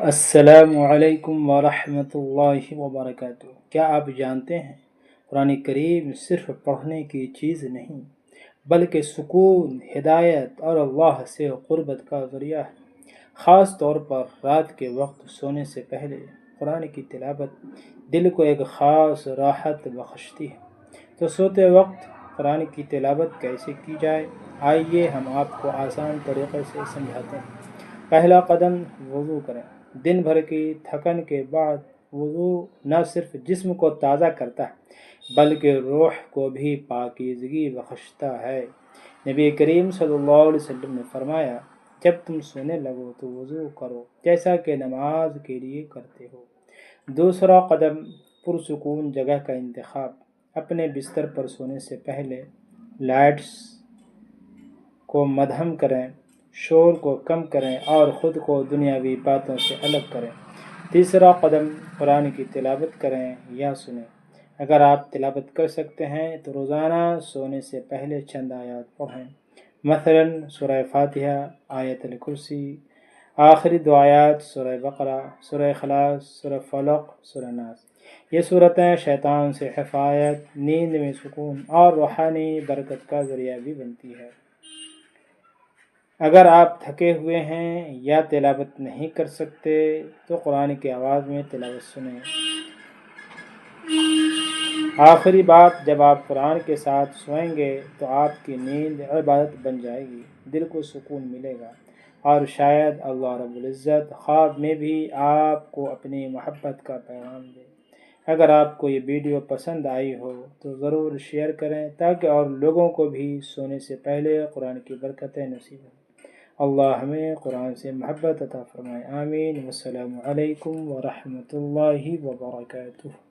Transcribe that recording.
السلام علیکم ورحمۃ اللہ وبرکاتہ۔ کیا آپ جانتے ہیں قرآن کریم صرف پڑھنے کی چیز نہیں بلکہ سکون، ہدایت اور اللہ سے قربت کا ذریعہ ہے۔ خاص طور پر رات کے وقت سونے سے پہلے قرآن کی تلاوت دل کو ایک خاص راحت بخشتی ہے۔ تو سوتے وقت قرآن کی تلاوت کیسے کی جائے، آئیے ہم آپ کو آسان طریقے سے سمجھاتے ہیں۔ پہلا قدم، وضو کریں۔ دن بھر کی تھکن کے بعد وضو نہ صرف جسم کو تازہ کرتا ہے بلکہ روح کو بھی پاکیزگی بخشتا ہے۔ نبی کریم صلی اللہ علیہ وسلم نے فرمایا، جب تم سونے لگو تو وضو کرو جیسا کہ نماز کے لیے کرتے ہو۔ دوسرا قدم، پرسکون جگہ کا انتخاب۔ اپنے بستر پر سونے سے پہلے لائٹس کو مدھم کریں، شور کو کم کریں اور خود کو دنیاوی باتوں سے الگ کریں۔ تیسرا قدم، قرآن کی تلاوت کریں یا سنیں۔ اگر آپ تلاوت کر سکتے ہیں تو روزانہ سونے سے پہلے چند آیات پڑھیں، مثلا سورہ فاتحہ، آیت الکرسی، آخری دو آیات سورہ بقرہ، سورہ اخلاص، سورہ فلق، سورہ ناس۔ یہ صورتیں شیطان سے حفاظت، نیند میں سکون اور روحانی برکت کا ذریعہ بھی بنتی ہے۔ اگر آپ تھکے ہوئے ہیں یا تلاوت نہیں کر سکتے تو قرآن کی آواز میں تلاوت سنیں۔ آخری بات، جب آپ قرآن کے ساتھ سوئیں گے تو آپ کی نیند عبادت بن جائے گی، دل کو سکون ملے گا اور شاید اللہ رب العزت خواب میں بھی آپ کو اپنی محبت کا پیغام دے۔ اگر آپ کو یہ ویڈیو پسند آئی ہو تو ضرور شیئر کریں تاکہ اور لوگوں کو بھی سونے سے پہلے قرآن کی برکتیں نصیب ہوں۔ اللہ ہمیں قرآن سے محبت عطا فرمائے، آمین۔ والسلام علیکم ورحمۃ اللہ وبرکاتہ۔